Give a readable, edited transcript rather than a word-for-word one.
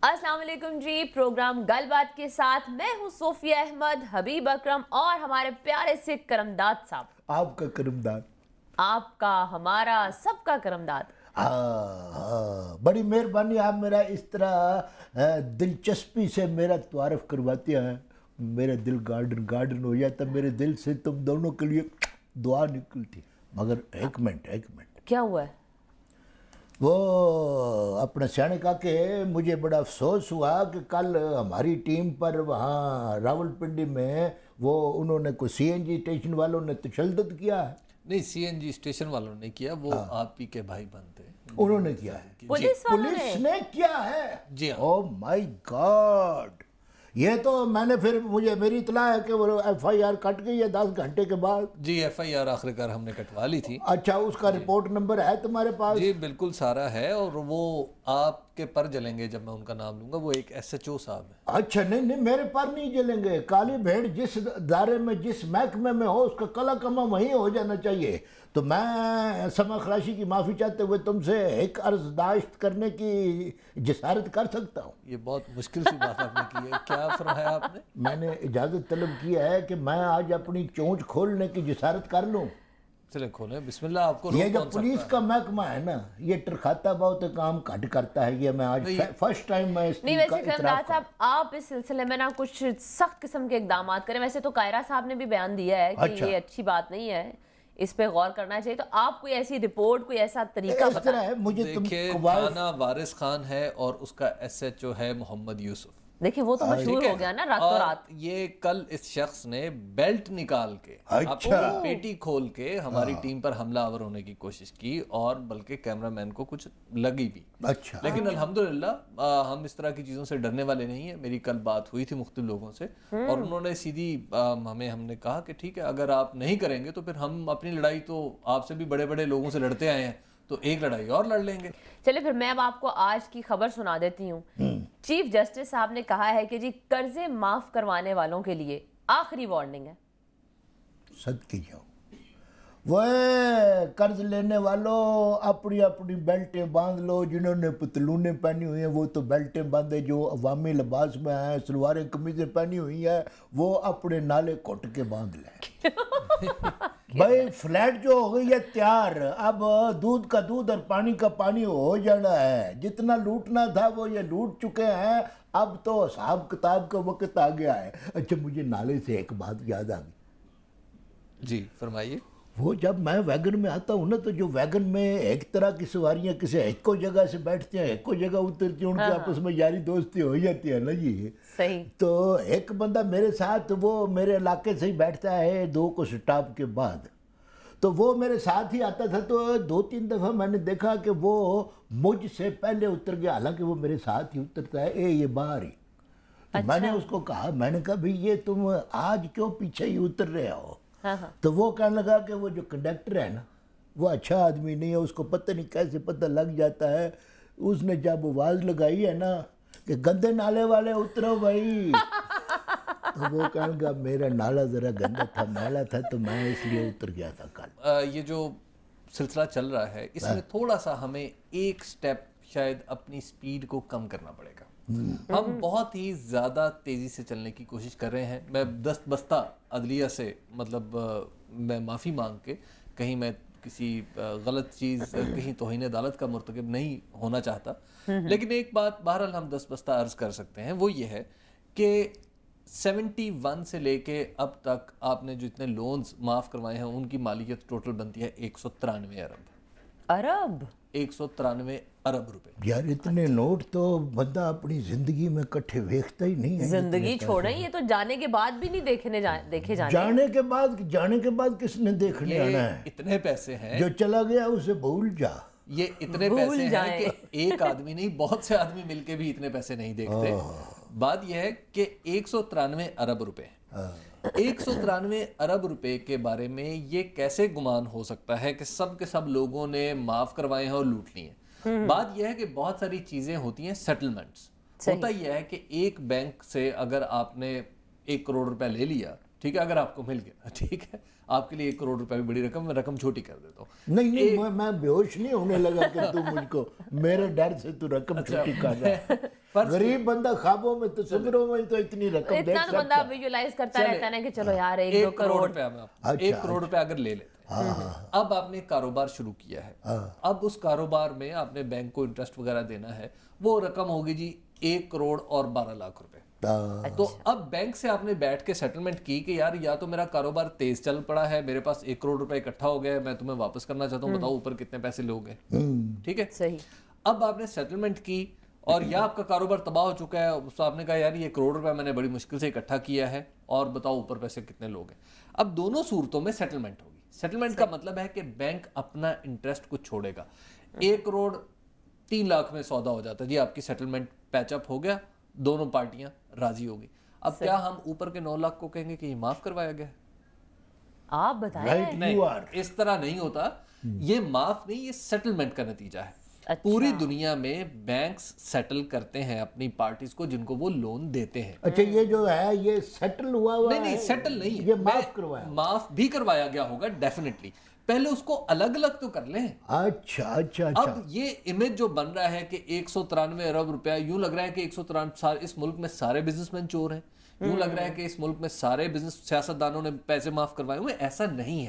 अस्सलाम वालेकुम जी। प्रोग्राम गल बात के साथ मैं हूँ सोफिया अहमद, हबीब अकरम और हमारे प्यारे से करमदाद साहब। आपका करमदाद, आपका, हमारा, सबका करमदाद। हाँ, बड़ी मेहरबानी। आप मेरा इस तरह दिलचस्पी से मेरा तारुफ करवाते हैं, मेरा दिल गार्डन गार्डन हो जाता। मेरे दिल से तुम दोनों के लिए दुआ निकलती। मगर एक मिनट क्या हुआ है? वो अपने सैनिक के मुझे बड़ा अफसोस हुआ कि कल हमारी टीम पर वहाँ रावलपिंडी में वो उन्होंने कोई सीएनजी स्टेशन वालों ने तशद्दुद किया है। नहीं, सीएनजी स्टेशन वालों ने किया, वो आप ही के भाई बनते, उन्होंने किया है, पुलिस ने किया है। जी हाँ। ओह माय गॉड, ये तो मैंने फिर मुझे मेरी इतला है कि वो एफआईआर कट गई है 10 घंटे के बाद। जी, एफआईआर आखिरकार हमने कटवा ली थी। अच्छा, उसका रिपोर्ट नंबर है तुम्हारे पास? जी बिल्कुल सारा है, और वो आपके पर जलेंगे जब मैं उनका नाम लूंगा। वो एक एसएचओ साहब है। अच्छा, नहीं मेरे पर नहीं जलेंगे। काली भेड़ जिस दायरे में जिस महकमे में हो उसका कला कमा वहीं हो जाना चाहिए। तो मैं समा खराशी की माफ़ी चाहते हुए तुमसे एक अर्जदाश्त करने की जिसारत कर सकता हूँ। ये बहुत मुश्किल सी बात आपने की है। क्या फरमाया आपने? मैंने इजाज़त तलब की है कि मैं आज अपनी चोंच खोलने की जिसारत कर लूँ। चले खोलें, बिस्मिल्लाह। आपको ये रोक जो कौन पुलिस सकता का महकमा है ना, ये टरखाता बहुत काम घट करता है। ये मैं आज फर्स्ट टाइम मैं इस नहीं, चीज़ का वैसे करमदाद इतराफ़ साहब, आप इस सिलसिले में ना कुछ सख्त किस्म के इकदाम करें। वैसे तो कायरा साहब ने भी बयान दिया है कि अच्छा। ये अच्छी बात नहीं है, इस पे गौर करना चाहिए। तो आप कोई ऐसी रिपोर्ट, कोई ऐसा तरीका इस तरह है मुझे तुम देखिए, कवायद- थाना वारिस खान है और उसका एसएचओ है मोहम्मद यूसुफ। देखिए, वो तो मशहूर ठीक हो है? गया ना रातों और रात। ये कल इस शख्स ने बेल्ट निकाल के, अच्छा। आपको पेटी खोल के हमारी टीम पर हमलावर होने की कोशिश की, और बल्कि कैमरामैन को कुछ लगी भी। अच्छा, लेकिन अल्हम्दुलिल्लाह हम इस तरह की चीज़ों से डरने वाले नहीं है। मेरी कल बात हुई थी मुख्तलिफ लोगों से, और उन्होंने सीधी हमने कहा कि ठीक है, अगर आप नहीं करेंगे तो फिर हम अपनी लड़ाई तो आपसे भी बड़े बड़े लोगों से लड़ते आए हैं, तो एक लड़ाई और लड़ लेंगे। चलिए फिर मैं अब आपको आज की खबर सुना देती हूँ। चीफ जस्टिस साहब ने कहा है कि जी कर्जे माफ करवाने वालों के लिए आखिरी वार्निंग है। सदके जाओ, वो कर्ज लेने वालों अपनी अपनी बेल्टें बांध लो। जिन्होंने पतलूनें पहनी हुई हैं वो तो बेल्टें बांधे, जो अवामी लिबास में हैं सलवारें कमीजें पहनी हुई हैं वो अपने नाले घुट के बांध लें। भाई फ्लैट जो हो गई है तैयार, अब दूध का दूध और पानी का पानी हो जाना है। जितना लूटना था वो ये लूट चुके हैं, अब तो हिसाब किताब का वक्त आ गया है। अच्छा, मुझे नाले से एक बात याद आ गई। जी फरमाइए। वो जब मैं वैगन में आता हूँ ना, तो जो वैगन में एक तरह की सवारियाँ किसी एक को जगह से बैठती हैं, एक को जगह उतरती हैं, उनकी आपस में यारी दोस्ती हो जाती है ना जी। सही। तो एक बंदा मेरे साथ, वो मेरे इलाके से ही बैठता है 2 को स्टॉप के बाद, तो वो मेरे साथ ही आता था। तो 2-3 दफ़ा मैंने देखा कि वो मुझसे पहले उतर गया, हालांकि वो मेरे साथ ही उतरता है। ये बाहर ही। तो मैंने उसको कहा, मैंने कहा भाई ये तुम आज क्यों पीछे ही उतर रहे हो? तो वो कहने लगा कि वो जो कंडक्टर है ना, वो अच्छा आदमी नहीं है, उसको पता नहीं कैसे पता लग जाता है। उसने जब आवाज़ लगाई है ना कि गंदे नाले वाले उतरो भाई, तो वो कहने लगा मेरा नाला ज़रा गंदा था, मैला था, तो मैं इसलिए उतर गया था कल। ये जो सिलसिला चल रहा है इसमें थोड़ा सा हमें एक स्टेप शायद अपनी स्पीड को कम करना पड़ेगा। हम बहुत ही ज़्यादा तेज़ी से चलने की कोशिश कर रहे हैं। मैं दस्त बस्ता अदलिया से मैं माफ़ी मांग के, कहीं मैं किसी गलत चीज़, कहीं तौहीन अदालत का मुर्तकिब नहीं होना चाहता, लेकिन एक बात बहरहाल हम दस्त बस्ता अर्ज़ कर सकते हैं, वो ये है कि 71 से लेके अब तक आपने जो इतने लोन्स माफ़ करवाए हैं उनकी मालियत टोटल बनती है 193 अरब। 193 अरब रुपए। यार इतने नोट तो बंदा अपनी जिंदगी में इकट्ठे देखता ही नहीं है। जिंदगी छोड़े, ये तो जाने के बाद भी नहीं देखे जाने। जाने के बाद किसने देखने आना है? इतने पैसे हैं, जो चला गया उसे भूल जा। ये इतने पैसे हैं कि एक आदमी नहीं, बहुत से आदमी मिलके भी इतने पैसे नहीं देखते। बात यह है कि 193 अरब रुपए, 193 अरब रुपए के बारे में ये कैसे गुमान हो सकता है कि सब के सब लोगों ने माफ करवाए हैं और लूट लिए हैं? बात यह है कि बहुत सारी चीजें होती हैं सेटलमेंट्स। होता यह है कि एक बैंक से अगर आपने 1 करोड़ रुपया ले लिया, ठीक है, अगर आपको मिल गया, ठीक है, आपके लिए 1 करोड़ रुपया भी बड़ी रकम, मैं रकम छोटी कर देता हूँ। नहीं मैं बेहोश नहीं होने लगा कि तू मुझको मेरे डर से तू रकम छोटी कर रहा है। गरीब बंदा ख्वाबों में तस्वीरों में तो इतनी रकम देख इतना तो सकता बंदा है। विजुअलाइज करता रहता है ना कि चलो यार 1-2 करोड़ करोड़। रुपया में अच्छा, 1 करोड़ रुपया अगर ले लेते हैं, अब आपने कारोबार शुरू किया है, अब उस कारोबार में आपने बैंक को इंटरेस्ट वगैरह देना है, वो रकम होगी जी 1 करोड़ और 12 लाख रुपए। तो अब बैंक से आपने बैठ के सेटलमेंट की कि यार या तो मेरा कारोबार तेज चल पड़ा है, मेरे पास 1 करोड़ रुपए इकट्ठा हो गया है, मैं तुम्हें वापस करना चाहता हूँ, बताओ ऊपर कितने पैसे लोगे। ठीक है, सही। अब आपने सेटलमेंट की और या आपका कारोबार तबाह हो चुका है, तो आपने कहा यार ये 1 करोड़ रुपए मैंने बड़ी मुश्किल से इकट्ठा किया है और बताओ ऊपर पैसे कितने लोगे। अब दोनों सूरतों में सेटलमेंट होगी। सेटलमेंट का मतलब है कि बैंक अपना इंटरेस्ट कुछ छोड़ेगा। 1 करोड़ 3 लाख में सौदा हो जाता है जी, आपकी सेटलमेंट पैचअप हो गया, दोनों पार्टियां राजी हो गई। अब क्या हम ऊपर के 9 लाख को कहेंगे कि ये माफ करवाया गया है? आप बताएं। राइट यू नहीं, आर। इस तरह नहीं होता। ये माफ नहीं, ये सेटलमेंट का नतीजा है। अच्छा। पूरी दुनिया में बैंक्स सेटल करते हैं अपनी पार्टीज को जिनको वो लोन देते हैं। अच्छा ये जो है ये सेटल हुआ नहीं है, सेटल नहीं है, ये माफ करवाया। माफ भी करवाया गया होगा डेफिनेटली, पहले उसको अलग अलग तो कर लें। अच्छा अच्छा अच्छा। अब ये इमेज जो बन रहा है कि 193 अरब रुपया, यूं लग रहा है कि 193, इस मुल्क में सारे बिजनेसमैन चोर हैं, यूं लग रहा है कि इस मुल्क में सारे बिजनेस सियासतदानों ने पैसे माफ करवाए हुए, ऐसा नहीं है।